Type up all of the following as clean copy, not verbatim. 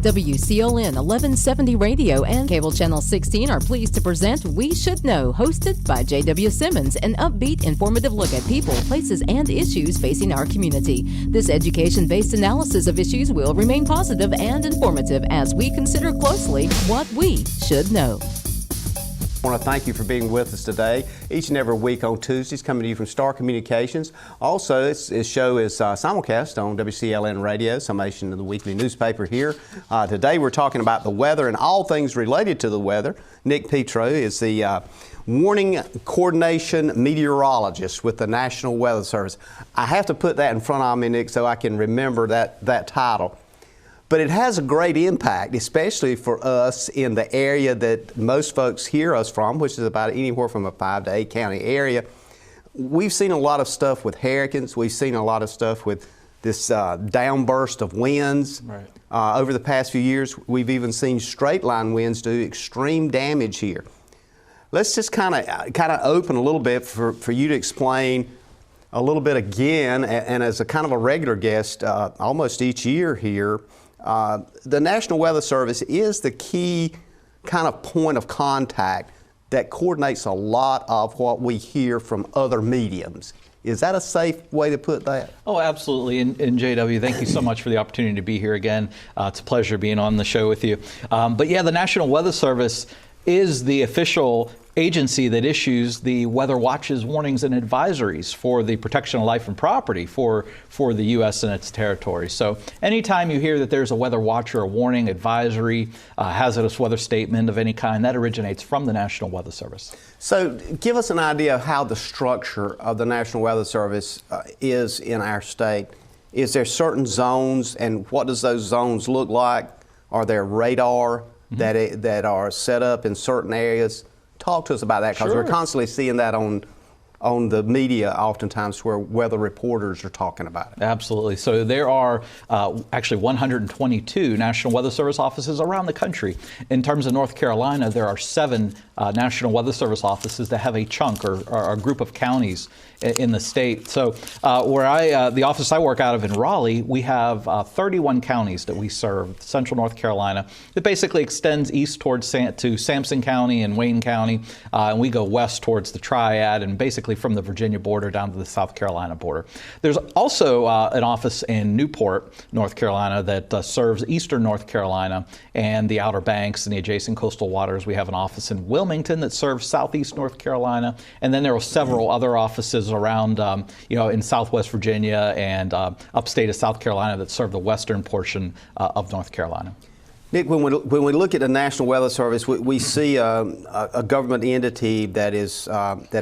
WCLN 1170 Radio and Cable Channel 16 are pleased to present We Should Know, hosted by JW Simmons, an upbeat, informative look at people, places, and issues facing our community. This education-based analysis of issues will remain positive and informative as we consider closely what we should know. I want to thank you for being with us today. Each and every week on Tuesdays, coming to you from Star Communications. Also, this show is simulcast on WCLN Radio, summation of the weekly newspaper here. Today we're talking about the weather and all things related to the weather. Nick Petro is the Warning Coordination Meteorologist with the National Weather Service. I have to put that in front of me, Nick, so I can remember that title. But it has a great impact, especially for us in the area that most folks hear us from, which is about anywhere from a 5 to 8 county area. We've seen a lot of stuff with hurricanes. We've seen a lot of stuff with this downburst of winds. Right. Over the past few years, we've even seen straight line winds do extreme damage here. Let's just kind of open a little bit for you to explain a little bit again, and as a kind of a regular guest almost each year here, the National Weather Service is the key kind of point of contact that coordinates a lot of what we hear from other mediums. Is that a safe way to put that? Oh, absolutely. And JW, thank you so much for the opportunity to be here again. It's a pleasure being on the show with you. But yeah, the National Weather Service is the official agency that issues the weather watches, warnings, and advisories for the protection of life and property for the U.S. and its territories. So anytime you hear that there's a weather watch or a warning, advisory, hazardous weather statement of any kind, that originates from the National Weather Service. So give us an idea of how the structure of the National Weather Service is in our state. Is there certain zones, and what does those zones look like? Are there radar that are set up in certain areas? Talk to us about that, because we're constantly seeing that on the media oftentimes where weather reporters are talking about it. Absolutely. So there are actually 122 National Weather Service offices around the country. In terms of North Carolina, there are 7 National Weather Service offices that have a chunk or a group of counties in the state. So the office I work out of in Raleigh, we have 31 counties that we serve, central North Carolina. It basically extends east towards to Sampson County and Wayne County, and we go west towards the Triad, and basically from the Virginia border down to the South Carolina border. There's also an office in Newport, North Carolina, that serves eastern North Carolina and the Outer Banks and the adjacent coastal waters. We have an office in Wilmington that serves southeast North Carolina, and then there are several other offices around, in Southwest Virginia and upstate of South Carolina that serve the western portion of North Carolina. Nick, when we look at the National Weather Service, we see a government entity that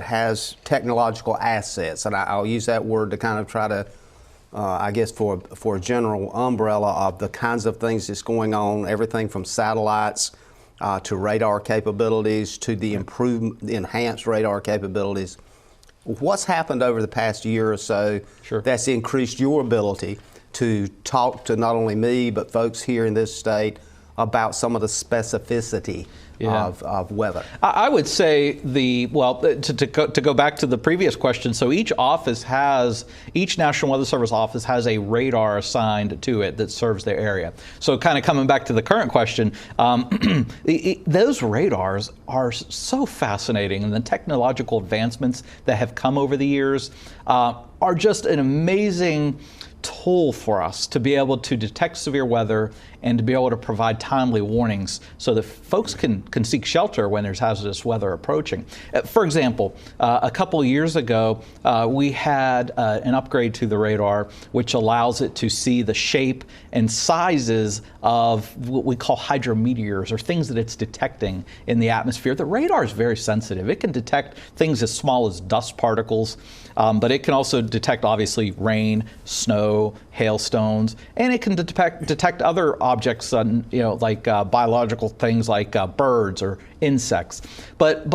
has technological assets, and I'll use that word to kind of try to, I guess, for a general umbrella of the kinds of things that's going on, everything from satellites to radar capabilities to the enhanced radar capabilities. What's happened over the past year or so that's increased your ability to talk to not only me, but folks here in this state about some of the specificity of weather? I would say to go back to the previous question, so each National Weather Service office has a radar assigned to it that serves their area. So kind of coming back to the current question, those radars are so fascinating, and the technological advancements that have come over the years are just an amazing tool for us to be able to detect severe weather and to be able to provide timely warnings so that folks can seek shelter when there's hazardous weather approaching. For example, a couple of years ago, we had an upgrade to the radar which allows it to see the shape and sizes of what we call hydrometeors, or things that it's detecting in the atmosphere. The radar is very sensitive. It can detect things as small as dust particles, but it can also detect, obviously, rain, snow, hailstones, and it can detect other objects, like biological things like birds or insects. But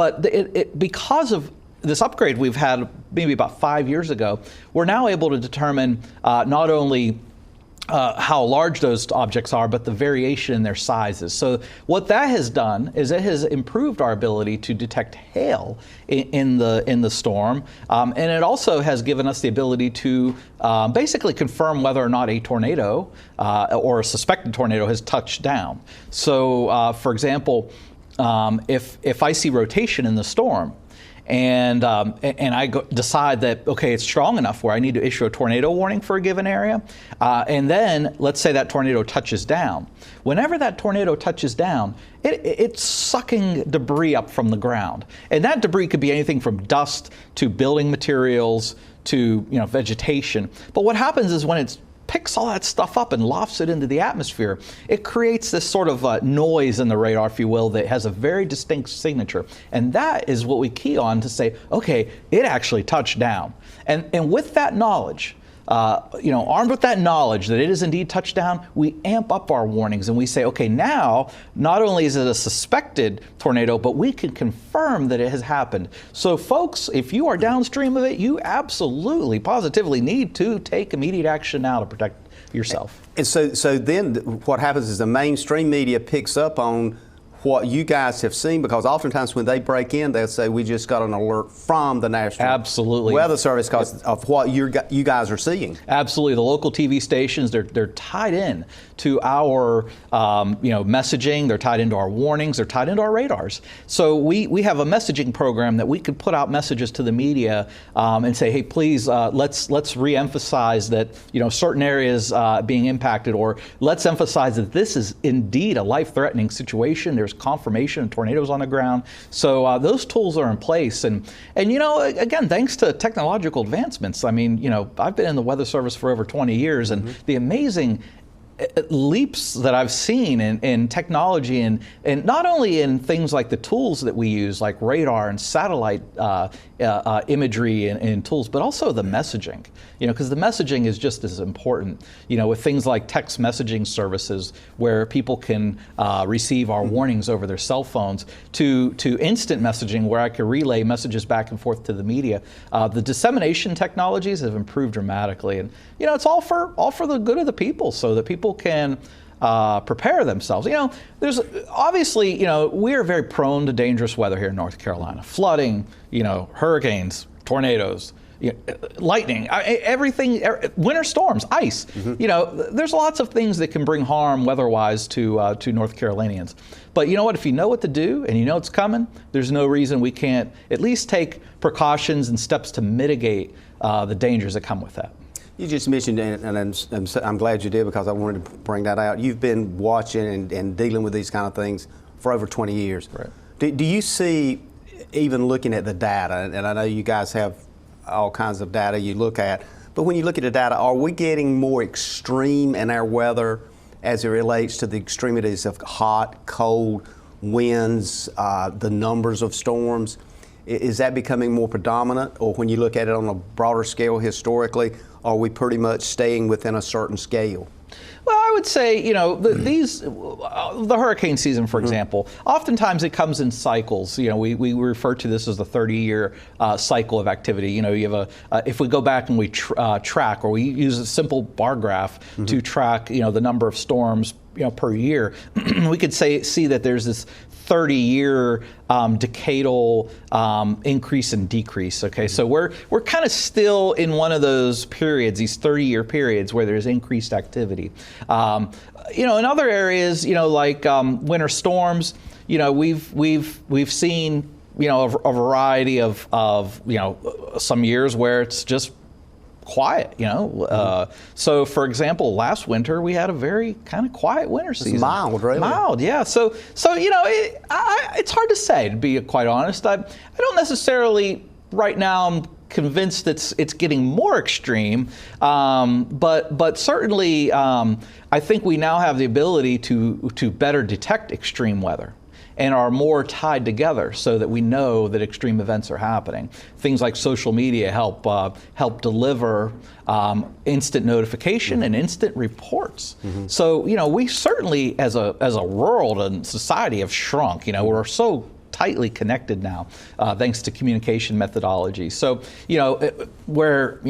because of this upgrade we've had maybe about 5 years ago, we're now able to determine not only how large those objects are, but the variation in their sizes. So what that has done is it has improved our ability to detect hail in the storm, and it also has given us the ability to basically confirm whether or not a tornado or a suspected tornado has touched down. So, for example, if I see rotation in the storm, and I decide that, okay, it's strong enough where I need to issue a tornado warning for a given area, and then let's say that tornado touches down. Whenever that tornado touches down, it's sucking debris up from the ground, and that debris could be anything from dust to building materials to vegetation. But what happens is when it's picks all that stuff up and lofts it into the atmosphere, it creates this sort of noise in the radar, if you will, that has a very distinct signature. And that is what we key on to say, okay, it actually touched down. And with that knowledge, armed with that knowledge that it is indeed touched down, we amp up our warnings and we say, okay, now not only is it a suspected tornado, but we can confirm that it has happened. So folks, if you are downstream of it, you absolutely, positively need to take immediate action now to protect yourself. And so then what happens is the mainstream media picks up on what you guys have seen, because oftentimes when they break in, they'll say, we just got an alert from the National Weather Service because of what you guys are seeing. Absolutely. The local TV stations, they're tied in to our messaging, they're tied into our warnings, they're tied into our radars. So we have a messaging program that we could put out messages to the media and say, hey, please, let's re-emphasize that certain areas being impacted, or let's emphasize that this is indeed a life-threatening situation. There's confirmation of tornadoes on the ground. So those tools are in place. And again, thanks to technological advancements. I mean, I've been in the Weather Service for over 20 years, and the amazing leaps that I've seen in technology and not only in things like the tools that we use, like radar and satellite imagery and tools, but also the messaging, because the messaging is just as important, with things like text messaging services where people can receive our warnings over their cell phones, to instant messaging where I can relay messages back and forth to the media. The dissemination technologies have improved dramatically, and it's all for the good of the people, so that people can prepare themselves. There's obviously, we are very prone to dangerous weather here in North Carolina. Flooding, hurricanes, tornadoes, lightning, everything, winter storms, ice. There's lots of things that can bring harm weather-wise to North Carolinians. But you know what? If you know what to do and you know it's coming, there's no reason we can't at least take precautions and steps to mitigate the dangers that come with that. You just mentioned, and I'm glad you did, because I wanted to bring that out. You've been watching and dealing with these kind of things for over 20 years. Right. Do you see, even looking at the data, and I know you guys have all kinds of data you look at, but when you look at the data, are we getting more extreme in our weather as it relates to the extremities of hot, cold, winds, the numbers of storms? Is that becoming more predominant? Or when you look at it on a broader scale historically, are we pretty much staying within a certain scale? Well, I would say, the hurricane season, for example, oftentimes it comes in cycles. We refer to this as the 30-year cycle of activity. You have if we go back and we track, or we use a simple bar graph to track, the number of storms, per year, we could see that there's this 30-year decadal increase and decrease. Okay, so we're kind of still in one of those periods, these 30-year periods where there's increased activity. In other areas, like winter storms, we've seen a variety of some years where it's just quiet, So, for example, last winter we had a very kind of quiet winter season. It's mild, really. Mild, yeah. So it's hard to say, to be quite honest. I don't necessarily right now. I'm convinced it's getting more extreme, but certainly I think we now have the ability to better detect extreme weather, and are more tied together so that we know that extreme events are happening. Things like social media help deliver instant notification and instant reports. So we certainly, as a world and society, have shrunk. We're so tightly connected now, thanks to communication methodology. So where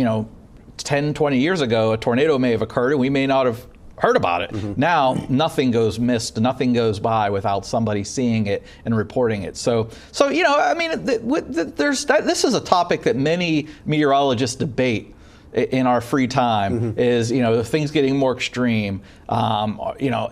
10, 20 years ago, a tornado may have occurred and we may not have heard about it. Mm-hmm. Now, nothing goes missed, nothing goes by without somebody seeing it and reporting it. So you know, I mean, this is a topic that many meteorologists debate in our free time. Mm-hmm. Is, you know, things getting more extreme, you know,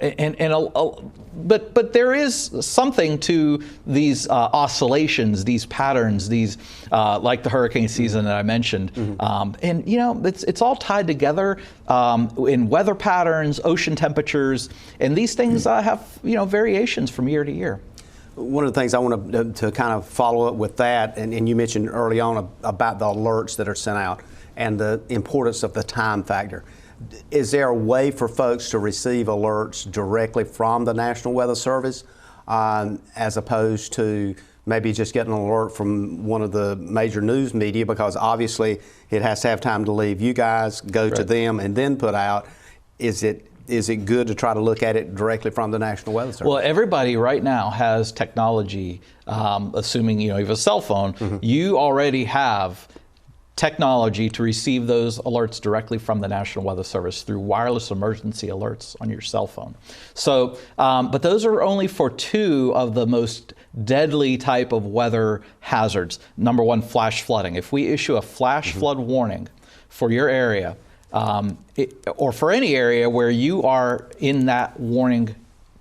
but there is something to these oscillations, these patterns, these like the hurricane season that I mentioned, Mm-hmm. and you know, it's all tied together in weather patterns, ocean temperatures, and these things have, you know, variations from year to year. One of the things I want to kind of follow up with that, and you mentioned early on about the alerts that are sent out and the importance of the time factor. Is there a way for folks to receive alerts directly from the National Weather Service as opposed to maybe just getting an alert from one of the major news media, because obviously it has to have time to leave you guys, go to them, and then put out? Is it good to try to look at it directly from the National Weather Service? Well, everybody right now has technology, assuming, you know, you have a cell phone, you already have technology to receive those alerts directly from the National Weather Service through wireless emergency alerts on your cell phone. So, but those are only for two of the most deadly type of weather hazards. Number one, flash flooding. If we issue a flash flood warning for your area, or for any area where you are in that warning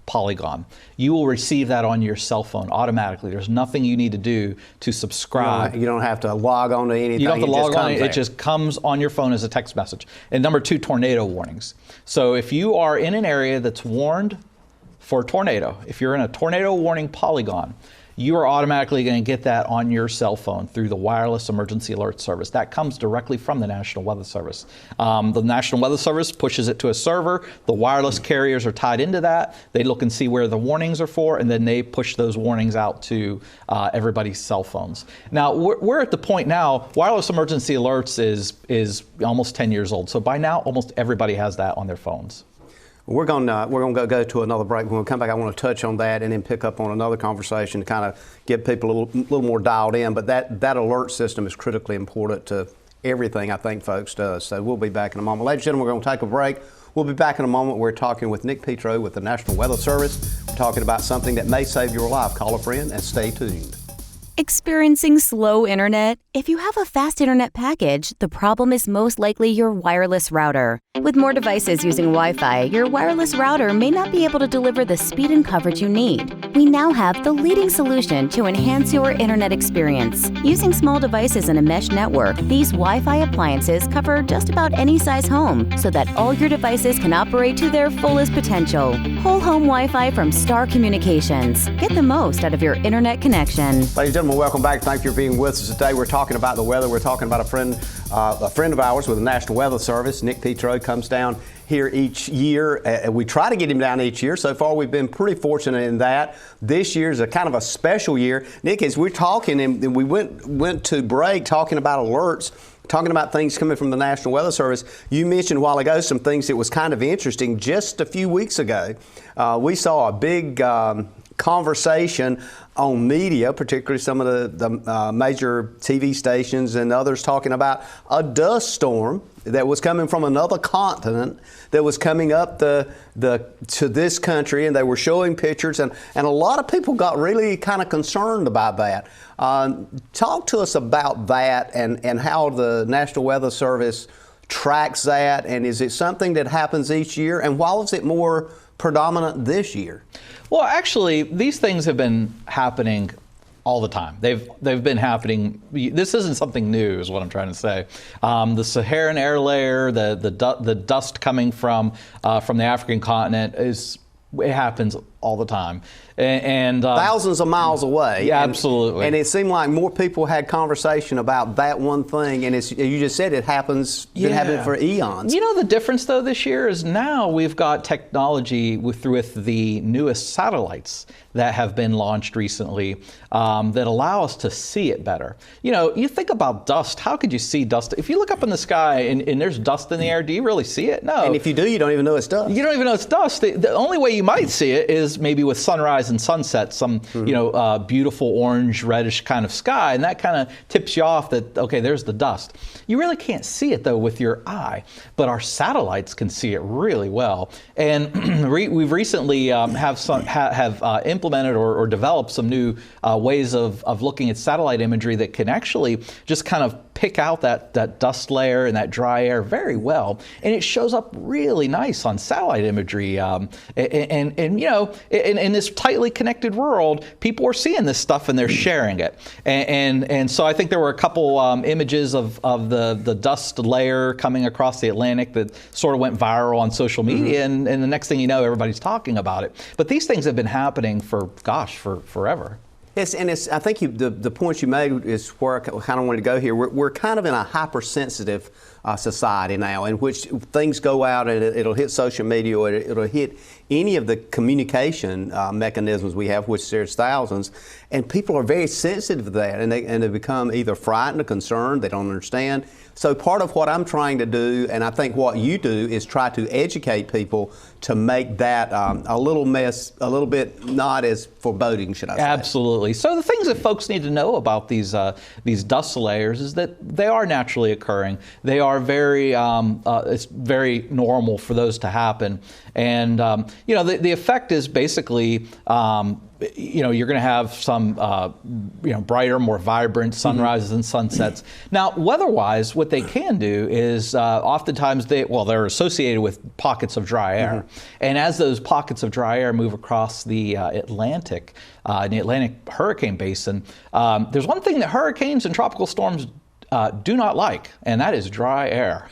polygon, you will receive that on your cell phone automatically. There's nothing you need to do to subscribe. You don't have to log on to anything. You don't have to log on. It just comes on your phone as a text message. And number two, tornado warnings. So if you are in an area that's warned for a tornado, if you're in a tornado warning polygon, you are automatically going to get that on your cell phone through the wireless emergency alert service. That comes directly from the National Weather Service. The National Weather Service pushes it to a server. The wireless carriers are tied into that. They look and see where the warnings are for, and then they push those warnings out to everybody's cell phones. Now, we're at the point now, wireless emergency alerts is almost 10 years old. So by now, almost everybody has that on their phones. We're going to go to another break. When we come back, I want to touch on that and then pick up on another conversation to kind of get people a little more dialed in. But that alert system is critically important to everything, I think, folks does. So we'll be back in a moment. Ladies and gentlemen, we're going to take a break. We'll be back in a moment. We're talking with Nick Petro with the National Weather Service. We're talking about something that may save your life. Call a friend and stay tuned. Experiencing slow internet? If you have a fast internet package, the problem is most likely your wireless router. With more devices using Wi-Fi, your wireless router may not be able to deliver the speed and coverage you need. We now have the leading solution to enhance your internet experience. Using small devices in a mesh network, these Wi-Fi appliances cover just about any size home so that all your devices can operate to their fullest potential. Whole home Wi-Fi from Star Communications. Get the most out of your internet connection. Ladies and gentlemen, welcome back. Thank you for being with us today. We're talking about the weather. We're talking about a friend of ours with the National Weather Service. Nick Petro comes down here each year. We try to get him down each year. So far, we've been pretty fortunate in that. This year is a kind of a special year. Nick, as we're talking, and we went to break talking about alerts, talking about things coming from the National Weather Service. You mentioned a while ago some things that was kind of interesting. Just a few weeks ago, we saw a big conversation on media, particularly some of the major TV stations and others, talking about a dust storm that was coming from another continent that was coming up to this country, and they were showing pictures, and a lot of people got really kind of concerned about that. Talk to us about that and how the National Weather Service tracks that, and is it something that happens each year, and why was it more predominant this year? Well, actually, these things have been happening all the time. They've been happening. This isn't something new, is what I'm trying to say. The Saharan air layer, the dust coming from the African continent it happens all the time. And thousands of miles away. Yeah, absolutely. And it seemed like more people had conversation about that one thing. And you just said it happens. Been happening for eons. You know, the difference though this year is now we've got technology with the newest satellites that have been launched recently that allow us to see it better. You know, you think about dust. How could you see dust? If you look up in the sky and there's dust in the air, do you really see it? No. And if you do, you don't even know it's dust. You don't even know it's dust. The only way you might see it is images, maybe with sunrise and sunset, some beautiful orange, reddish kind of sky, and that kind of tips you off that, okay, there's the dust. You really can't see it though with your eye, but our satellites can see it really well. And we've recently have implemented or developed some new ways of looking at satellite imagery that can actually just kind of pick out that dust layer and that dry air very well, and it shows up really nice on satellite imagery. And in this tightly connected world, people are seeing this stuff and they're sharing it. And so I think there were a couple images of the dust layer coming across the Atlantic that sort of went viral on social media, and the next thing you know, everybody's talking about it. But these things have been happening for forever. Yes, and I think the point you made is where I kind of wanted to go here. We're kind of in a hypersensitive society now, in which things go out and it'll hit social media, or it'll hit any of the communication mechanisms we have, which there's thousands, and people are very sensitive to that, and they become either frightened or concerned. They don't understand. So part of what I'm trying to do, and I think what you do, is try to educate people to make that a little bit not as foreboding, should I say? Absolutely. So the things that folks need to know about these dust layers is that they are naturally occurring. They are it's very normal for those to happen, and the effect is basically. You're going to have some, brighter, more vibrant sunrises and sunsets. Now, weather-wise, what they can do is oftentimes they're associated with pockets of dry air. And as those pockets of dry air move across the Atlantic, in the Atlantic hurricane basin, there's one thing that hurricanes and tropical storms do not like, and that is dry air.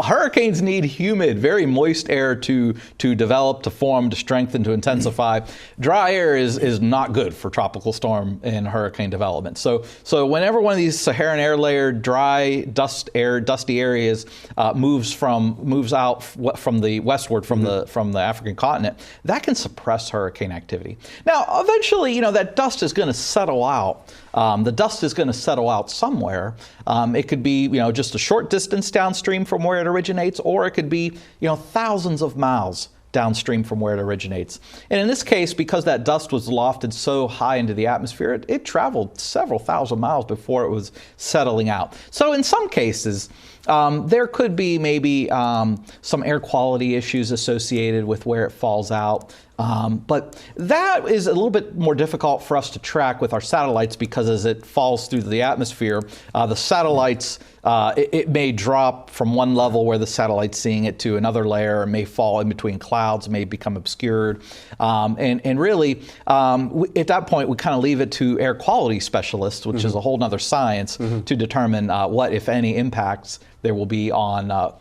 Hurricanes need humid, very moist air to develop, to form, to strengthen, to intensify. Dry air is not good for tropical storm and hurricane development. So whenever one of these Saharan air layer, dry, dusty areas moves out from the westward from the African continent, that can suppress hurricane activity. Now, eventually, that dust is going to settle out. The dust is going to settle out somewhere. It could be, just a short distance downstream from where it originates, or it could be, thousands of miles downstream from where it originates. And in this case, because that dust was lofted so high into the atmosphere, it traveled several thousand miles before it was settling out. So in some cases, there could be maybe some air quality issues associated with where it falls out. But that is a little bit more difficult for us to track with our satellites, because as it falls through the atmosphere, the satellites, it may drop from one level where the satellite's seeing it to another layer, or may fall in between clouds, may become obscured. And really, at that point, we kind of leave it to air quality specialists, which is a whole nother science, to determine what, if any, impacts there will be on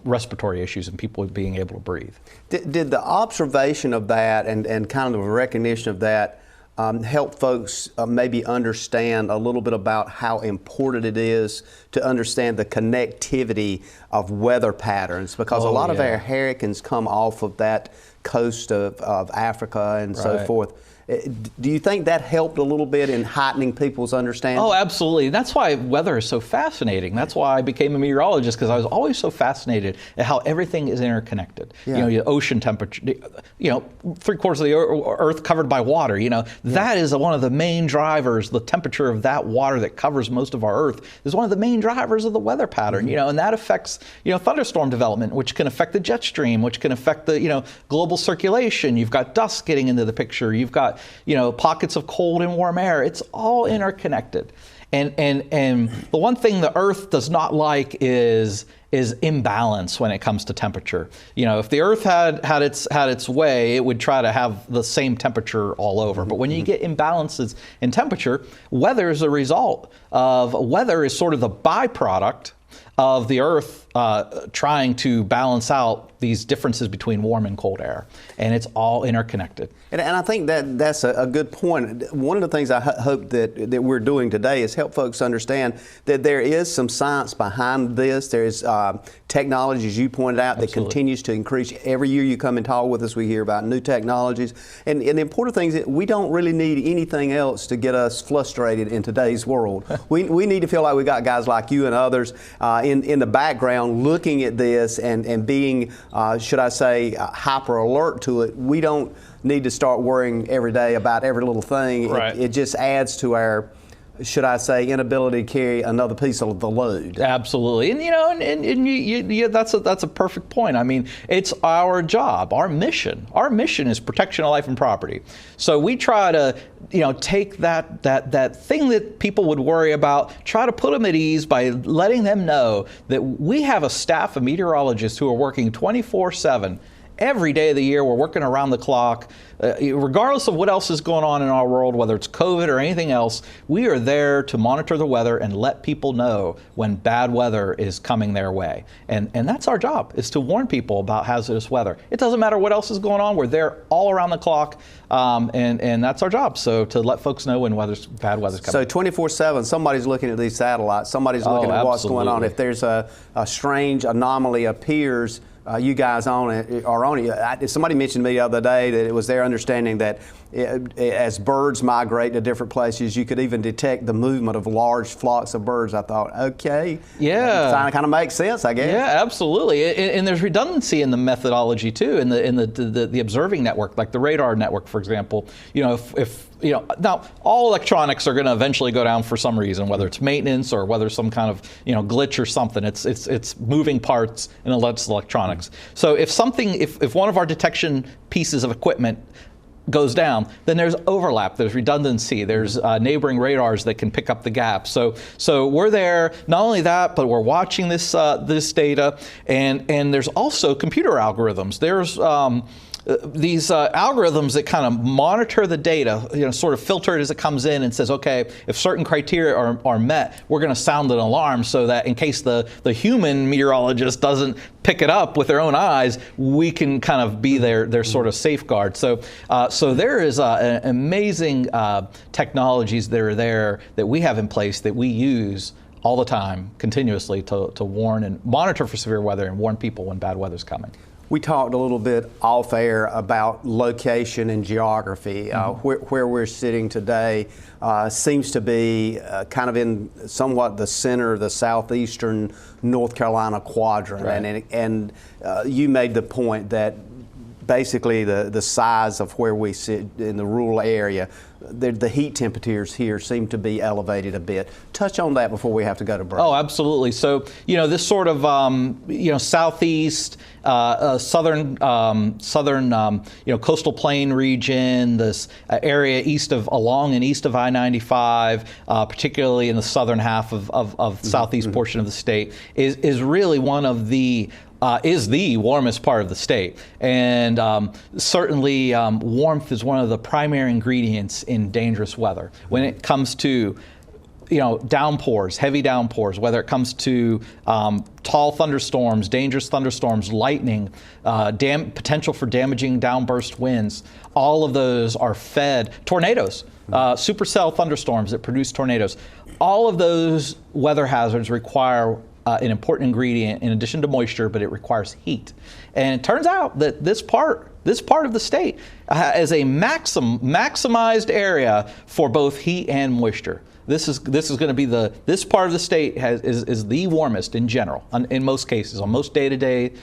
respiratory issues and people being able to breathe. Did the observation of that and kind of a recognition of that help folks maybe understand a little bit about how important it is to understand the connectivity of weather patterns? Because a lot of our hurricanes come off of that coast of Africa and so forth. Do you think that helped a little bit in heightening people's understanding? Oh, absolutely. That's why weather is so fascinating. That's why I became a meteorologist, because I was always so fascinated at how everything is interconnected. The ocean temperature, 3/4 of the earth covered by water, that is one of the main drivers. The temperature of that water that covers most of our earth is one of the main drivers of the weather pattern, and that affects, thunderstorm development, which can affect the jet stream, which can affect the, global circulation. You've got dust getting into the picture. You've got pockets of cold and warm air. It's all interconnected. And the one thing the Earth does not like is imbalance when it comes to temperature. If the Earth had its way, it would try to have the same temperature all over. But when you get imbalances in temperature, weather is a result of, weather is sort of the byproduct of the Earth trying to balance out these differences between warm and cold air, and it's all interconnected. And I think that's a good point. One of the things I hope that we're doing today is help folks understand that there is some science behind this. There's technology, as you pointed out, that continues to increase. Every year you come and talk with us, we hear about new technologies. And the important thing is that we don't really need anything else to get us frustrated in today's world. We need to feel like we got guys like you and others in the background looking at this and being, should I say, hyper alert to it, we don't need to start worrying every day about every little thing. Right. It just adds to our, should I say, inability to carry another piece of the load. Absolutely, and that's a perfect point. I mean, it's our job, our mission. Our mission is protection of life and property. So we try to, take that thing that people would worry about, try to put them at ease by letting them know that we have a staff of meteorologists who are working 24/7. Every day of the year, we're working around the clock. Regardless of what else is going on in our world, whether it's COVID or anything else, we are there to monitor the weather and let people know when bad weather is coming their way. And that's our job, is to warn people about hazardous weather. It doesn't matter what else is going on. We're there all around the clock, and that's our job. So to let folks know when bad weather's coming. So 24/7, somebody's looking at these satellites. Somebody's looking at what's going on. If there's a strange anomaly appears, you guys are on it. Somebody mentioned to me the other day that it was their understanding that as birds migrate to different places, you could even detect the movement of large flocks of birds. I thought, okay, yeah, kind of makes sense, I guess. Yeah, absolutely. And there's redundancy in the methodology too, in the observing network, like the radar network, for example. If now all electronics are going to eventually go down for some reason, whether it's maintenance or whether some kind of glitch or something. It's moving parts in electronics. So if one of our detection pieces of equipment goes down, then there's overlap, there's redundancy, there's neighboring radars that can pick up the gap. So we're there. Not only that, but we're watching this data, and there's also computer algorithms. There's these algorithms that kind of monitor the data, sort of filter it as it comes in and says, okay, if certain criteria are met, we're going to sound an alarm so that in case the human meteorologist doesn't pick it up with their own eyes, we can kind of be their sort of safeguard. So there is amazing technologies that are there that we have in place that we use all the time, continuously, to warn and monitor for severe weather and warn people when bad weather's coming. We talked a little bit off air about location and geography. Where we're sitting today seems to be kind of in somewhat the center of the southeastern North Carolina quadrant. Right. And you made the point that basically the size of where we sit in the rural area, the heat temperatures here seem to be elevated a bit. Touch on that before we have to go to break. Oh, absolutely. So, this sort of, southeast, southern, coastal plain region, this area along and east of I-95, particularly in the southern half of southeast portion of the state, is really one of the is the warmest part of the state. And certainly warmth is one of the primary ingredients in dangerous weather. When it comes to downpours, heavy downpours, whether it comes to tall thunderstorms, dangerous thunderstorms, lightning, potential for damaging downburst winds, all of those are fed. Tornadoes, supercell thunderstorms that produce tornadoes. All of those weather hazards require an important ingredient in addition to moisture, but it requires heat. And it turns out that this part of the state is a maximized area for both heat and moisture. This is going to be this part of the state is the warmest in general in most cases. On most day to day,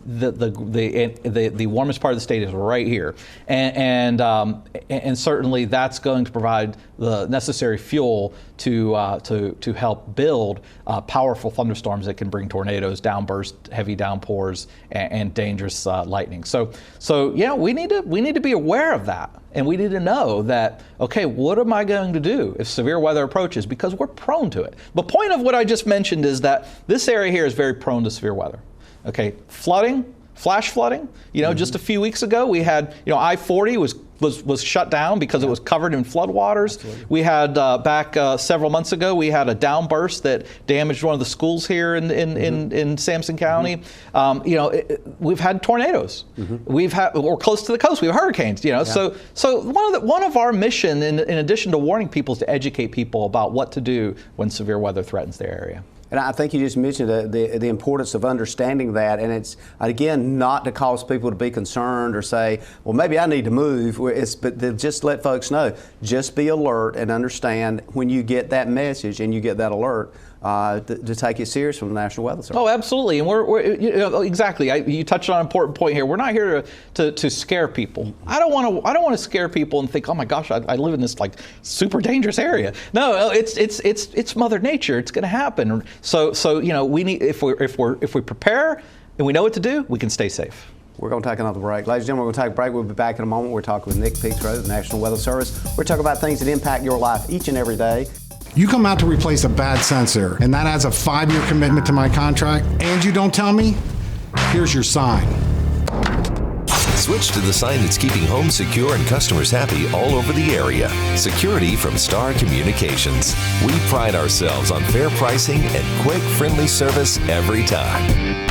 the warmest part of the state is right here, and certainly that's going to provide the necessary fuel to help build powerful thunderstorms that can bring tornadoes, downbursts, heavy downpours, and dangerous lightning. So yeah, we need to be aware of that. And we need to know that, okay, what am I going to do if severe weather approaches? Because we're prone to it. The point of what I just mentioned is that this area here is very prone to severe weather. Okay, flooding, flash flooding. Just a few weeks ago we had, I-40 was shut down because it was covered in floodwaters. Absolutely. We had back several months ago, we had a downburst that damaged one of the schools here in Sampson County. We've had tornadoes. We're close to the coast. We have hurricanes. So one of our mission, in addition to warning people, is to educate people about what to do when severe weather threatens their area. And I think you just mentioned the importance of understanding that, and it's, again, not to cause people to be concerned or say, well, maybe I need to move, but to just let folks know, just be alert and understand when you get that message and you get that alert, to take it serious from the National Weather Service. Oh, absolutely, and we're exactly. You touched on an important point here. We're not here to scare people. I don't want to scare people and think, oh my gosh, I live in this like super dangerous area. No, it's Mother Nature. It's going to happen. So we need if we prepare and we know what to do, we can stay safe. We're going to take another break. Ladies and gentlemen, we're going to take a break. We'll be back in a moment. We're talking with Nick Petro, the National Weather Service. We're talking about things that impact your life each and every day. You come out to replace a bad sensor, and that adds a 5-year commitment to my contract, and you don't tell me? Here's your sign. Switch to the sign that's keeping homes secure and customers happy all over the area. Security from Star Communications. We pride ourselves on fair pricing and quick, friendly service every time.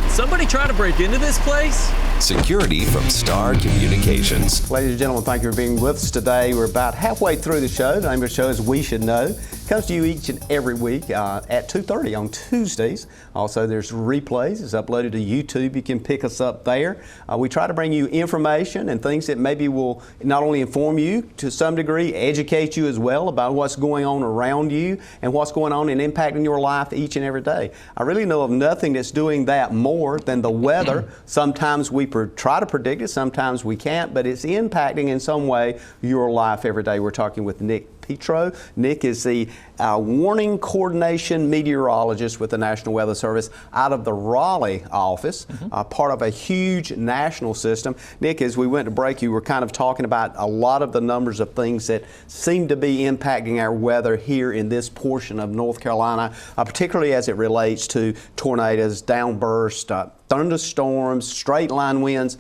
Somebody try to break into this place? Security from Star Communications. Ladies and gentlemen, thank you for being with us today. We're about halfway through the show. The name of the show is We Should Know. Comes to you each and every week at 2:30 on Tuesdays. Also, there's replays. It's uploaded to YouTube. You can pick us up there. We try to bring you information and things that maybe will not only inform you to some degree, educate you as well about what's going on around you and what's going on and impacting your life each and every day. I really know of nothing that's doing that more than the weather. Sometimes we try to predict it, sometimes we can't, but it's impacting in some way your life every day. We're talking with Nick Petro. Nick is the Warning Coordination Meteorologist with the National Weather Service out of the Raleigh office, part of a huge national system. Nick, as we went to break, you were kind of talking about a lot of the numbers of things that seem to be impacting our weather here in this portion of North Carolina, particularly as it relates to tornadoes, downbursts, thunderstorms, straight line winds.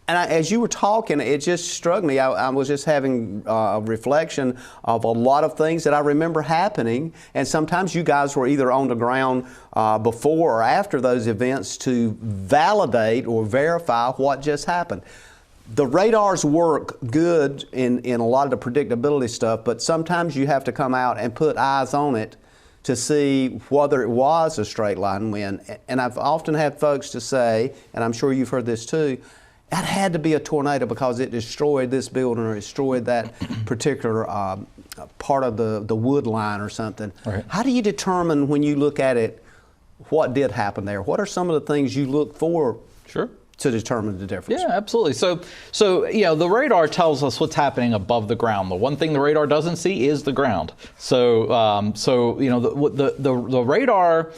And as you were talking, it just struck me. I was just having a reflection of a lot of things that I remember happening. And sometimes you guys were either on the ground before or after those events to validate or verify what just happened. The radars work good in a lot of the predictability stuff, but sometimes you have to come out and put eyes on it to see whether it was a straight line wind. And I've often had folks to say, and I'm sure you've heard this too, that had to be a tornado because it destroyed this building or destroyed that particular part of the wood line or something. Right. How do you determine when you look at it what did happen there? What are some of the things you look for to determine the difference? Yeah, absolutely. So the radar tells us what's happening above the ground. The one thing the radar doesn't see is the ground. So the radar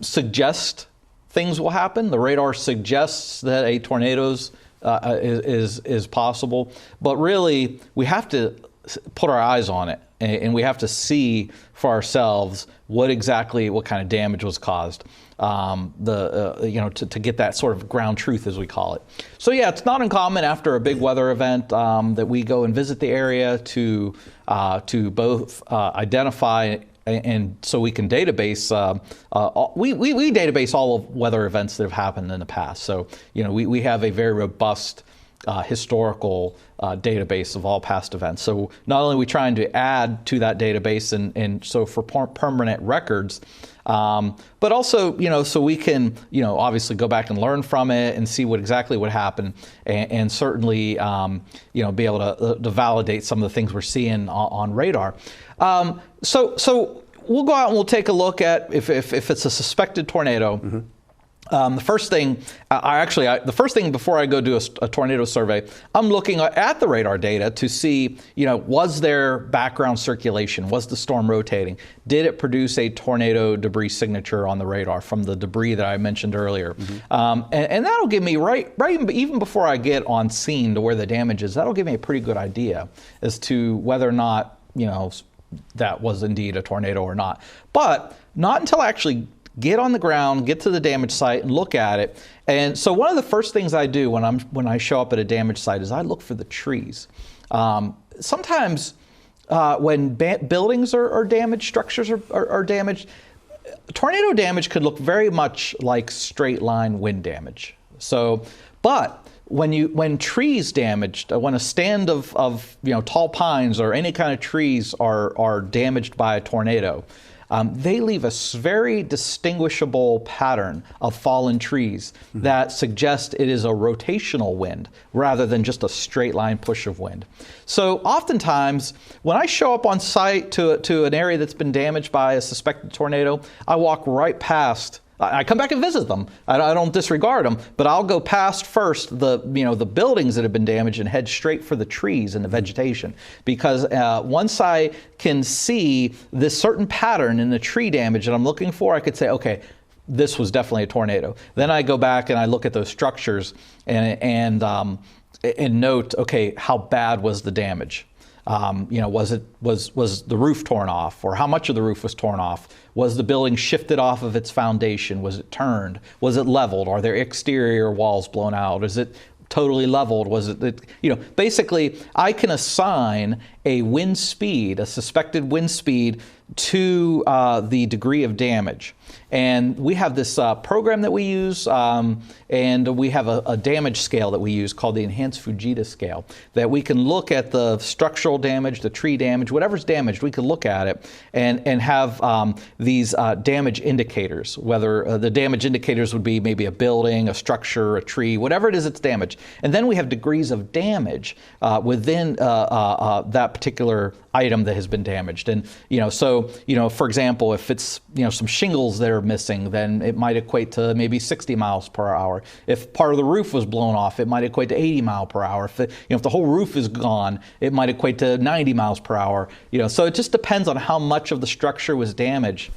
suggests things will happen. The radar suggests that a tornado is possible, but really we have to put our eyes on it and we have to see for ourselves what kind of damage was caused. To get that sort of ground truth, as we call it. So yeah, it's not uncommon after a big weather event that we go and visit the area to both identify. And so we can database, we database all of weather events that have happened in the past. So, we have a very robust historical database of all past events. So not only are we trying to add to that database and so for permanent records, but also, so we can, obviously go back and learn from it and see exactly what happened and certainly, be able to validate some of the things we're seeing on radar. So we'll go out and we'll take a look at if it's a suspected tornado. Mm-hmm. The first thing, before I go do a tornado survey, I'm looking at the radar data to see, was there background circulation? Was the storm rotating? Did it produce a tornado debris signature on the radar from the debris that I mentioned earlier? Mm-hmm. And that'll give me, right even before I get on scene to where the damage is, that'll give me a pretty good idea as to whether or not, that was indeed a tornado or not. But not until I actually get on the ground, get to the damage site, and look at it. And so one of the first things I do when I show up at a damage site is I look for the trees. Sometimes when buildings are damaged, structures are damaged, tornado damage could look very much like straight line wind damage. But when trees damaged, when a stand of tall pines or any kind of trees are damaged by a tornado, they leave a very distinguishable pattern of fallen trees that suggest it is a rotational wind rather than just a straight line push of wind. So oftentimes, when I show up on site to an area that's been damaged by a suspected tornado, I walk right past. I come back and visit them. I don't disregard them, but I'll go past first the buildings that have been damaged and head straight for the trees and the vegetation, because once I can see this certain pattern in the tree damage that I'm looking for, I could say, okay, this was definitely a tornado. Then I go back and I look at those structures and note, okay, how bad was the damage? Was the roof torn off, or how much of the roof was torn off? Was the building shifted off of its foundation? Was it turned? Was it leveled? Are there exterior walls blown out? Is it totally leveled? Was it, basically I can assign a wind speed, a suspected wind speed, to the degree of damage. And we have this program that we use, and we have a damage scale that we use called the Enhanced Fujita scale, that we can look at the structural damage, the tree damage, whatever's damaged, we can look at it and have these damage indicators, whether the damage indicators would be maybe a building, a structure, a tree, whatever it is that's damaged. And then we have degrees of damage within that particular item that has been damaged. And, for example, if it's, some shingles that are missing, then it might equate to maybe 60 miles per hour. If part of the roof was blown off, it might equate to 80 miles per hour. If the whole roof is gone, it might equate to 90 miles per hour. So it just depends on how much of the structure was damaged.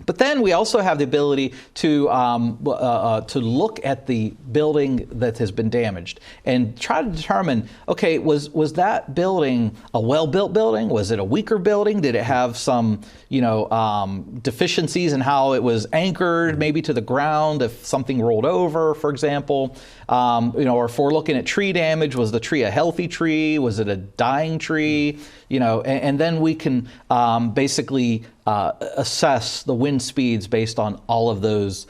But then we also have the ability to look at the building that has been damaged and try to determine, okay, was that building a well-built building? Was it a weaker building? Did it have some, deficiencies in how it was anchored, maybe to the ground if something rolled over, for example? Or if we're looking at tree damage, was the tree a healthy tree? Was it a dying tree? And then we can basically assess the wind speeds based on all of those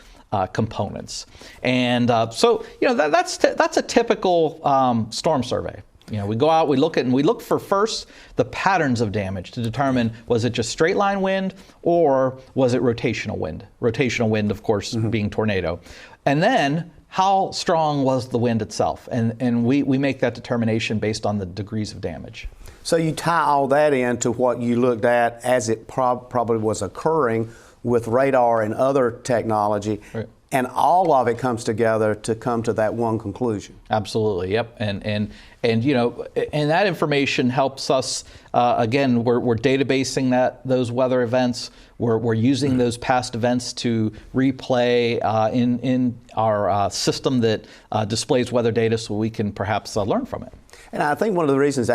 components. And that's a typical storm survey. We go out, we look for first the patterns of damage to determine, was it just straight line wind or was it rotational wind? Rotational wind, of course, being tornado. And then how strong was the wind itself? And we make that determination based on the degrees of damage. So you tie all that into what you looked at as it probably was occurring with radar and other technology, right. And all of it comes together to come to that one conclusion. Absolutely, yep. And that information helps us. Again, we're databasing those weather events. We're using those past events to replay in our system that displays weather data, so we can perhaps learn from it. And I think one of the reasons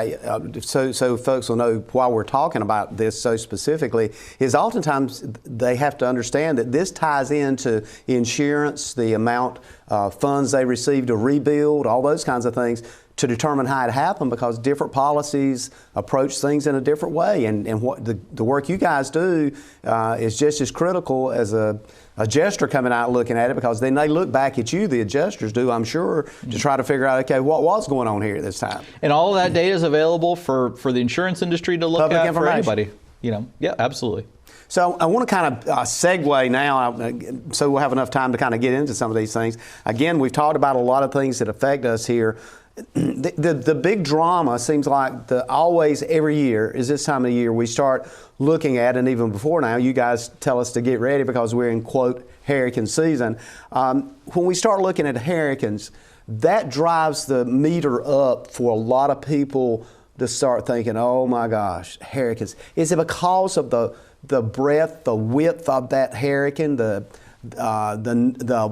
so folks will know why we're talking about this so specifically is oftentimes they have to understand that this ties into insurance, the amount of funds they receive to rebuild, all those kinds of things, to determine how it happened, because different policies approach things in a different way. And what the work you guys do is just as critical as a adjuster coming out looking at it, because then they look back at you, the adjusters do, I'm sure, to try to figure out, okay, what was going on here this time. And all of that data is available for the insurance industry to look Public at information. For anybody. Yeah, absolutely. So I want to kind of segue now, so we'll have enough time to kind of get into some of these things. Again, we've talked about a lot of things that affect us here. The big drama seems like always every year is this time of year we start looking at, and even before now, you guys tell us to get ready because we're in, quote, hurricane season. When we start looking at hurricanes, that drives the meter up for a lot of people to start thinking, oh my gosh, hurricanes. Is it because of the breadth, the width of that hurricane, the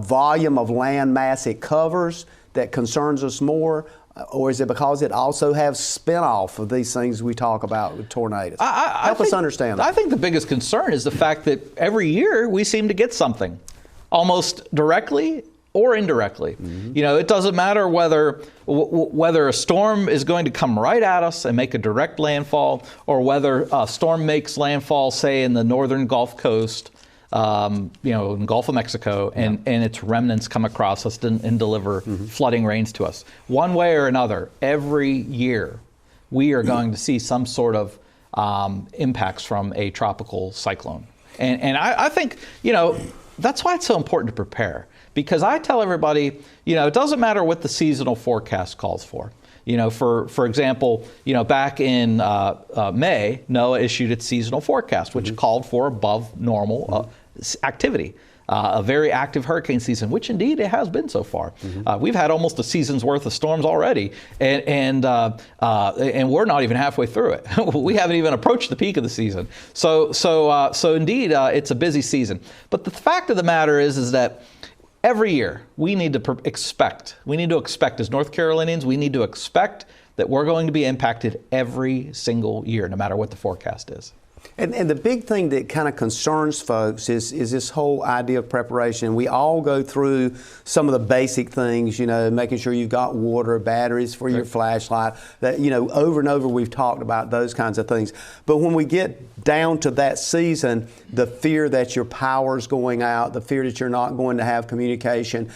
volume of land mass it covers that concerns us more? Or is it because it also has spin-off of these things we talk about with tornadoes? Help us understand that. I think the biggest concern is the fact that every year we seem to get something, almost directly or indirectly. Mm-hmm. It doesn't matter whether a storm is going to come right at us and make a direct landfall, or whether a storm makes landfall, say, in the northern Gulf Coast, in Gulf of Mexico, and its remnants come across us and deliver flooding rains to us. One way or another, every year, we are going to see some sort of impacts from a tropical cyclone. And I think, that's why it's so important to prepare. Because I tell everybody, it doesn't matter what the seasonal forecast calls for. For example, back in May, NOAA issued its seasonal forecast, which called for above normal activity. A very active hurricane season, which indeed it has been so far. We've had almost a season's worth of storms already, and we're not even halfway through it. We haven't even approached the peak of the season. So indeed, it's a busy season. But the fact of the matter is that every year we need to expect as North Carolinians, we need to expect that we're going to be impacted every single year, no matter what the forecast is. And the big thing that kind of concerns folks is this whole idea of preparation. We all go through some of the basic things, making sure you've got water, batteries for your flashlight. That over and over we've talked about those kinds of things. But when we get down to that season, the fear that your power's going out, the fear that you're not going to have communication,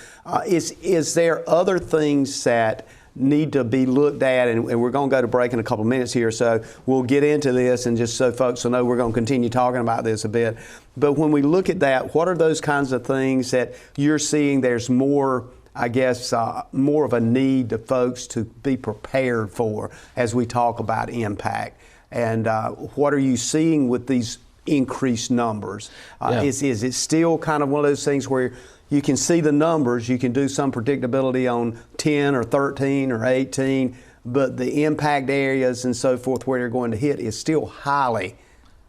is there other things that need to be looked at, and we're going to go to break in a couple of minutes here, so we'll get into this, and just so folks will know, we're going to continue talking about this a bit. But when we look at that, what are those kinds of things that you're seeing there's more, I guess, more of a need to folks to be prepared for as we talk about impact? And what are you seeing with these increased numbers? Is it still kind of one of those things where you can see the numbers, you can do some predictability on 10 or 13 or 18, but the impact areas and so forth where you're going to hit is still highly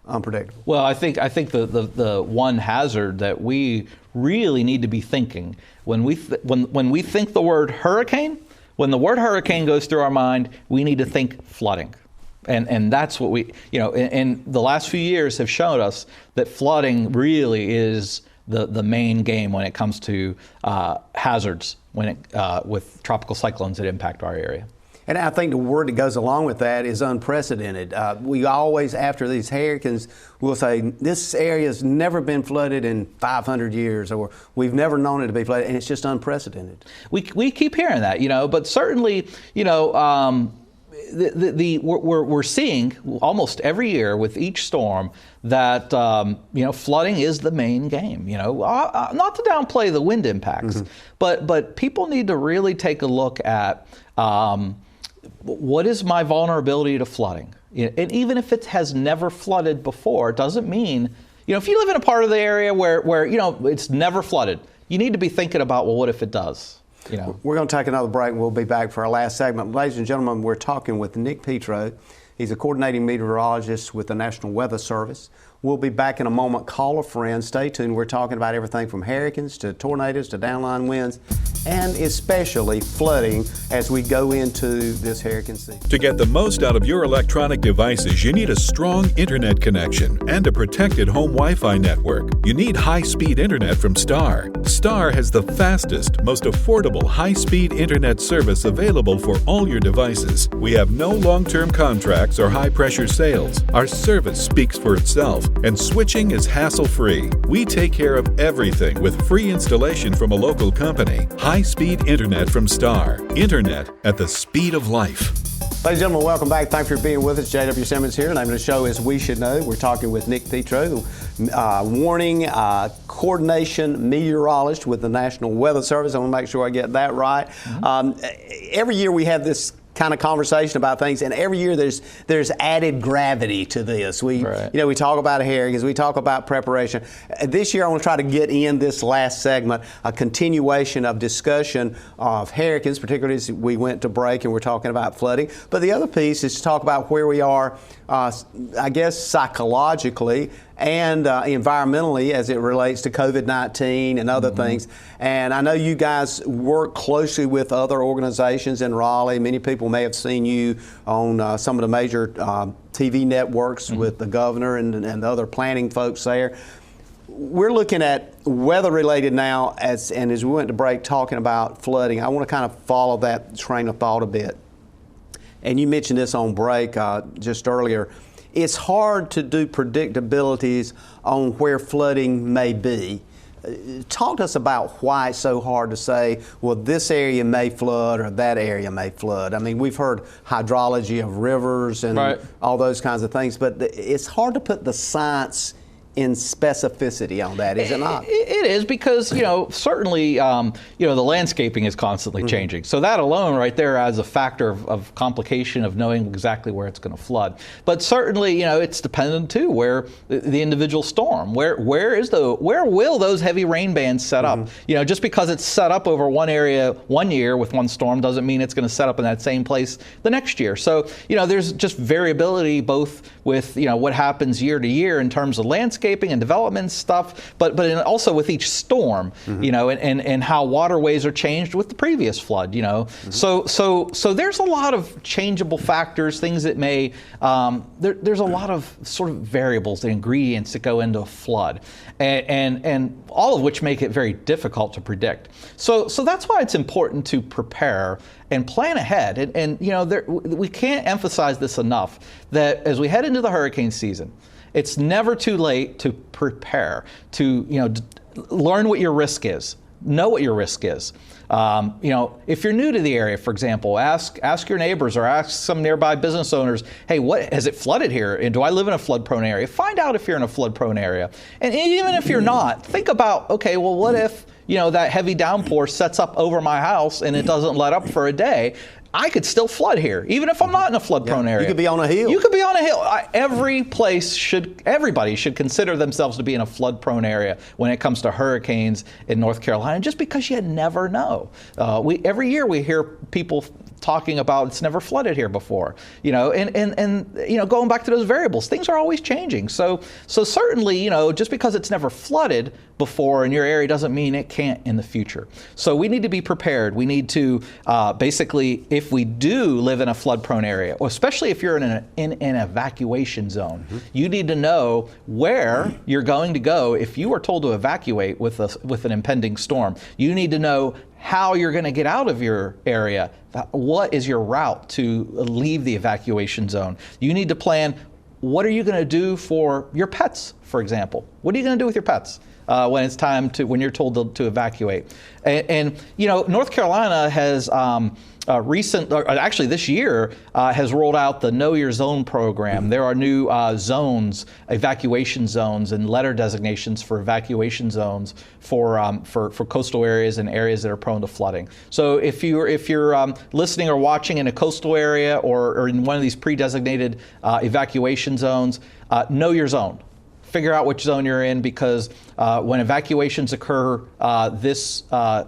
unpredictable? Well, I think the one hazard that we really need to be thinking when we think the word hurricane, when the word hurricane goes through our mind, we need to think flooding. And that's what we, and the last few years have shown us that flooding really is the main game when it comes to hazards with tropical cyclones that impact our area. And I think the word that goes along with that is unprecedented. We always, after these hurricanes, we'll say, this area has never been flooded in 500 years, or we've never known it to be flooded, and it's just unprecedented. We keep hearing that, but certainly, we're seeing almost every year with each storm that flooding is the main game. Not to downplay the wind impacts, but people need to really take a look at what is my vulnerability to flooding. And even if it has never flooded before, it doesn't mean if you live in a part of the area where it's never flooded, you need to be thinking about, well, what if it does? We're going to take another break, and we'll be back for our last segment. Ladies and gentlemen, we're talking with Nick Petro. He's a coordinating meteorologist with the National Weather Service. We'll be back in a moment. Call a friend. Stay tuned. We're talking about everything from hurricanes to tornadoes to downline winds, and especially flooding as we go into this hurricane season. To get the most out of your electronic devices, you need a strong internet connection and a protected home Wi-Fi network. You need high-speed internet from Star. Star has the fastest, most affordable high-speed internet service available for all your devices. We have no long-term contracts or high-pressure sales. Our service speaks for itself, and switching is hassle-free. We take care of everything with free installation from a local company. High-speed internet from Star. Internet at the speed of life. Ladies and gentlemen, welcome back. Thanks for being with us. JW Simmons here. The name of the show is We Should Know. We're talking with Nick Petro, Warning Coordination Meteorologist with the National Weather Service. I want to make sure I get that right. Every year we have this kind of conversation about things, and every year there's added gravity to this. We talk about hurricanes, we talk about preparation. This year I want to try to get in this last segment a continuation of discussion of hurricanes, particularly as we went to break and we're talking about flooding. But the other piece is to talk about where we are, I guess, psychologically and environmentally as it relates to COVID-19 and other things. And I know you guys work closely with other organizations in Raleigh. Many people may have seen you on some of the major TV networks with the governor and the other planning folks there. We're looking at weather-related now, as we went to break talking about flooding. I want to kind of follow that train of thought a bit. And you mentioned this on break just earlier. It's hard to do predictabilities on where flooding may be. Talk to us about why it's so hard to say, well, this area may flood or that area may flood. I mean, we've heard hydrology of rivers and all those kinds of things, but it's hard to put the science in specificity on that, is it not? It is, because certainly the landscaping is constantly changing. So that alone right there adds a factor of complication of knowing exactly where it's going to flood. But certainly it's dependent too where the individual storm, where will those heavy rain bands set up? Just because it's set up over one area one year with one storm doesn't mean it's going to set up in that same place the next year. So there's just variability both with what happens year to year in terms of landscaping and development stuff, but also with each storm, and how waterways are changed with the previous flood, So there's a lot of changeable factors, things that may, there's a lot of sort of variables, the ingredients that go into a flood, and all of which make it very difficult to predict. So that's why it's important to prepare and plan ahead. And we can't emphasize this enough, that as we head into the hurricane season, it's never too late to prepare, to learn what your risk is, know what your risk is. If you're new to the area, for example, ask your neighbors or ask some nearby business owners, hey, what has it flooded here? And do I live in a flood-prone area? Find out if you're in a flood-prone area. And even if you're not, think about, okay, well, what if that heavy downpour sets up over my house and it doesn't let up for a day? I could still flood here, even if I'm not in a flood-prone area. You could be on a hill. You could be on a hill. Everybody should consider themselves to be in a flood-prone area when it comes to hurricanes in North Carolina, just because you never know. Every year we hear people talking about it's never flooded here before, and going back to those variables, things are always changing. So certainly, just because it's never flooded before in your area doesn't mean it can't in the future. So we need to be prepared. We need to basically, if we do live in a flood-prone area, or especially if you're in an evacuation zone, you need to know where you're going to go if you are told to evacuate with an impending storm. You need to know how you're going to get out of your area. What is your route to leave the evacuation zone? You need to plan, what are you going to do for your pets, for example? What are you going to do with your pets when it's time when you're told to evacuate? And North Carolina has actually this year has rolled out the Know Your Zone program. There are new zones, evacuation zones, and letter designations for evacuation zones for coastal areas and areas that are prone to flooding. So if you're listening or watching in a coastal area or in one of these pre-designated evacuation zones, know your zone. Figure out which zone you're in, because when evacuations occur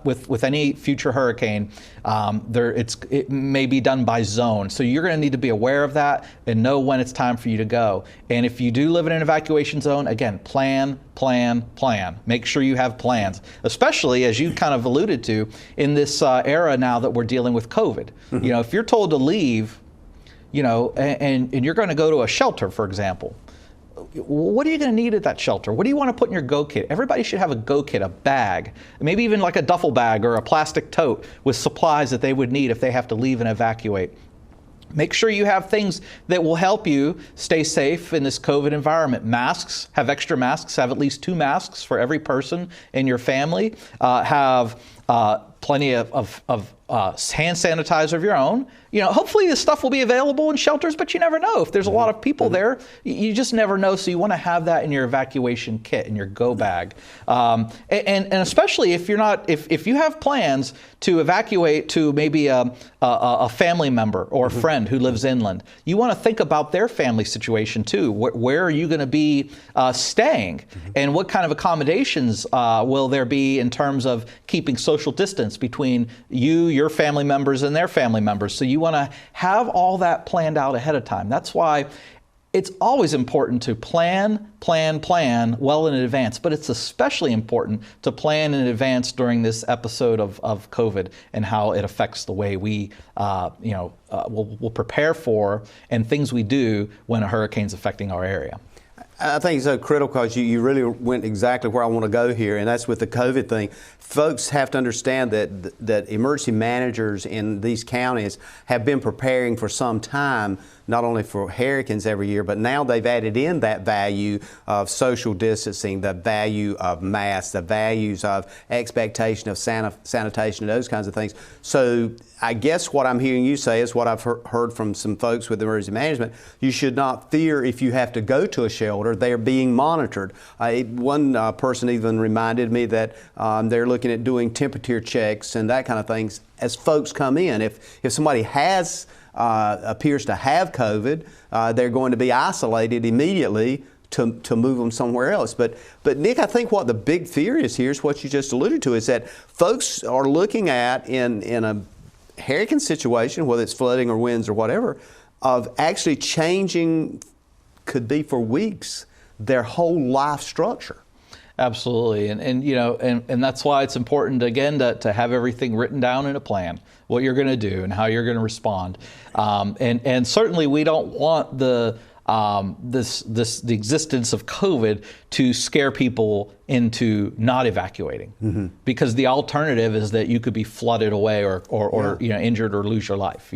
with any future hurricane, it may be done by zone. So you're going to need to be aware of that and know when it's time for you to go. And if you do live in an evacuation zone, again, plan. Make sure you have plans, especially as you kind of alluded to in this era now that we're dealing with COVID. If you're told to leave, and you're going to go to a shelter, for example, what are you going to need at that shelter? What do you want to put in your go kit? Everybody should have a go kit, a bag, maybe even like a duffel bag or a plastic tote with supplies that they would need if they have to leave and evacuate. Make sure you have things that will help you stay safe in this COVID environment. Masks, have extra masks, have at least 2 masks for every person in your family. Have plenty of hand sanitizer of your own. Hopefully this stuff will be available in shelters, but you never know. If there's a lot of people there, you just never know. So you want to have that in your evacuation kit, in your go bag. And especially if you have plans to evacuate to maybe a family member or a friend who lives inland, you want to think about their family situation too. Where are you going to be staying? And what kind of accommodations will there be in terms of keeping social distance between you, your family members, and their family members? So you want to have all that planned out ahead of time. That's why it's always important to plan well in advance, but it's especially important to plan in advance during this episode of COVID and how it affects the way we will prepare for and things we do when a hurricane's affecting our area. I think it's so critical because you really went exactly where I want to go here, and that's with the COVID thing. Folks have to understand that emergency managers in these counties have been preparing for some time, not only for hurricanes every year, but now they've added in that value of social distancing, the value of masks, the values of expectation of sanitation, those kinds of things. So I guess what I'm hearing you say is what I've heard from some folks with emergency management. You should not fear if you have to go to a shelter longer. They're being monitored. One person even reminded me that they're looking at doing temperature checks and that kind of things as folks come in. If somebody has appears to have COVID, they're going to be isolated immediately to move them somewhere else. But Nick, I think what the big fear is here is what you just alluded to, is that folks are looking at in a hurricane situation, whether it's flooding or winds or whatever, of actually changing, could be for weeks, their whole life structure. Absolutely, and that's why it's important, again, to have everything written down in a plan, what you're going to do and how you're going to respond. And certainly we don't want the existence of COVID to scare people into not evacuating, because the alternative is that you could be flooded away or injured or lose your life.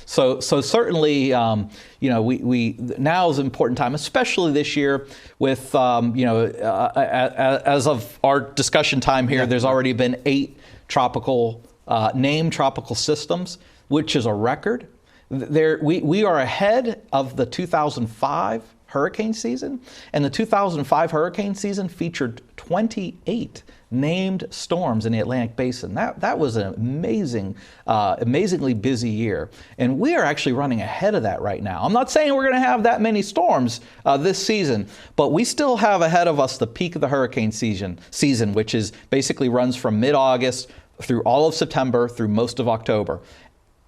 So certainly we now is an important time, especially this year with as of our discussion time here, there's already been 8 named tropical systems, which is a record. We are ahead of the 2005 hurricane season, and the 2005 hurricane season featured 28 named storms in the Atlantic Basin. That was an amazingly busy year, and we are actually running ahead of that right now. I'm not saying we're going to have that many storms this season, but we still have ahead of us the peak of the hurricane season, which is basically runs from mid-August through all of September through most of October.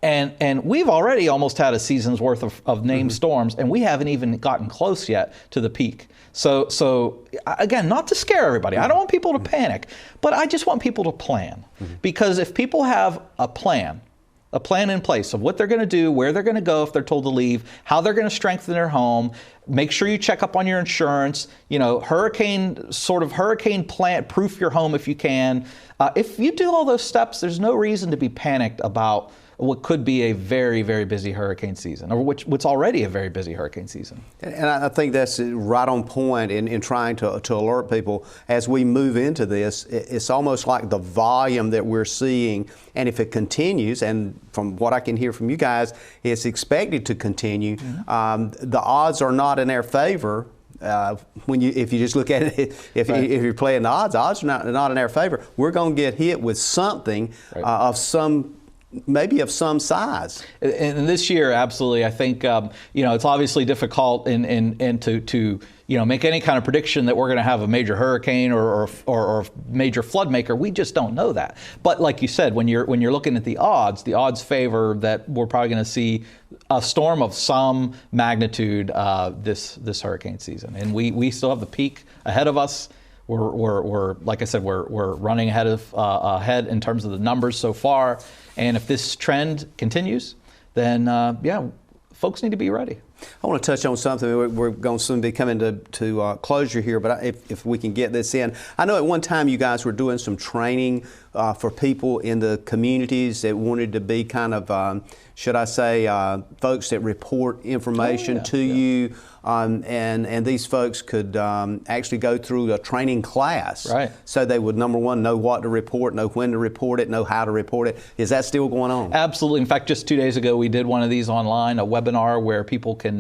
And we've already almost had a season's worth of named storms, and we haven't even gotten close yet to the peak. So again, not to scare everybody. I don't want people to panic, but I just want people to plan. Because if people have a plan in place of what they're going to do, where they're going to go if they're told to leave, how they're going to strengthen their home, make sure you check up on your insurance, hurricane plant proof your home if you can. If you do all those steps, there's no reason to be panicked about what could be a very, very busy hurricane season, or what's already a very busy hurricane season. And I think that's right on point in trying to alert people as we move into this. It's almost like the volume that we're seeing, and if it continues, and from what I can hear from you guys, it's expected to continue, the odds are not in their favor. If you just look at it, if you're playing the odds are not in our favor. We're going to get hit with something of some size. And this year, absolutely, I think it's obviously difficult and to make any kind of prediction that we're going to have a major hurricane or a major flood maker. We just don't know that. But like you said, when you're looking at the odds favor that we're probably going to see a storm of some magnitude this hurricane season, and we still have the peak ahead of us. We're like I said, we're running ahead in terms of the numbers so far, and if this trend continues, then folks need to be ready. I want to touch on something. We're going to soon be coming to closure here, but if we can get this in. I know at one time you guys were doing some training for people in the communities that wanted to be kind of, should I say, folks that report information to you, and these folks could actually go through a training class. Right. So they would, number one, know what to report, know when to report it, know how to report it. Is that still going on? Absolutely. In fact, just 2 days ago, we did one of these online, a webinar where people can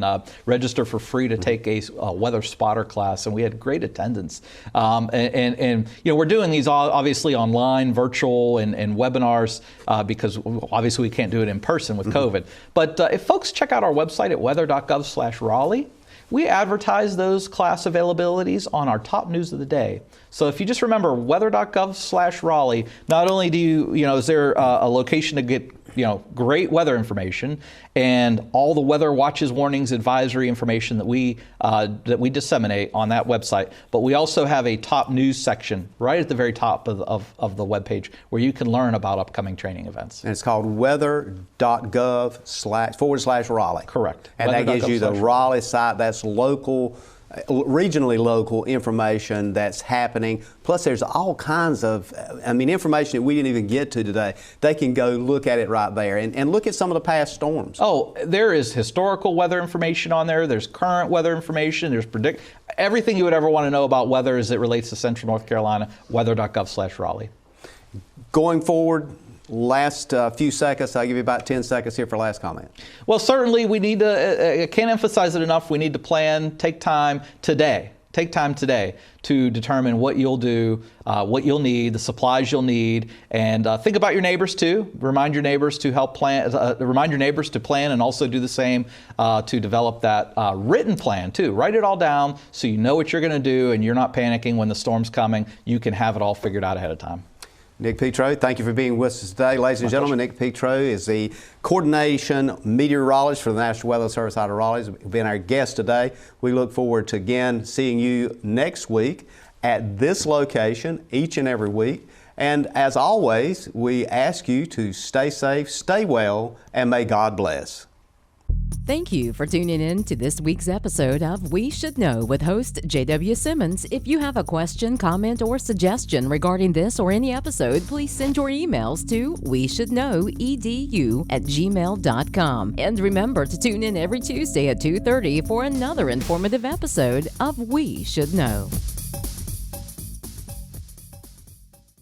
register for free to take a weather spotter class, and we had great attendance. And we're doing these obviously online, virtual, and webinars because obviously we can't do it in person with COVID. But if folks check out our website at weather.gov/Raleigh, we advertise those class availabilities on our top news of the day. So if you just remember weather.gov/Raleigh, not only do is there a location to get great weather information and all the weather watches, warnings, advisory information that we disseminate on that website, but we also have a top news section right at the very top of the webpage where you can learn about upcoming training events. And it's called weather.gov/Raleigh. Correct. And that gives you the Raleigh site. That's local, regionally local information that's happening. Plus there's all kinds of information that we didn't even get to today. They can go look at it right there and look at some of the past storms. Oh, there is historical weather information on there. There's current weather information. There's everything you would ever want to know about weather as it relates to Central North Carolina, weather.gov/Raleigh. Going forward, last few seconds, I'll give you about 10 seconds here for last comment. Well, certainly we need to, I can't emphasize it enough, we need to plan, take time today to determine what you'll do, what you'll need, the supplies you'll need, and think about your neighbors too. Remind your neighbors to help plan, remind your neighbors to plan and also do the same to develop that written plan too. Write it all down so you know what you're going to do and you're not panicking when the storm's coming. You can have it all figured out ahead of time. Nick Petro, thank you for being with us today. Ladies and gentlemen, Nick Petro is the Coordination Meteorologist for the National Weather Service out of Raleigh. He's been our guest today. We look forward to again seeing you next week at this location each and every week. And as always, we ask you to stay safe, stay well, and may God bless. Thank you for tuning in to this week's episode of We Should Know with host JW Simmons. If you have a question, comment, or suggestion regarding this or any episode, please send your emails to weshouldknowedu@gmail.com. And remember to tune in every Tuesday at 2:30 for another informative episode of We Should Know.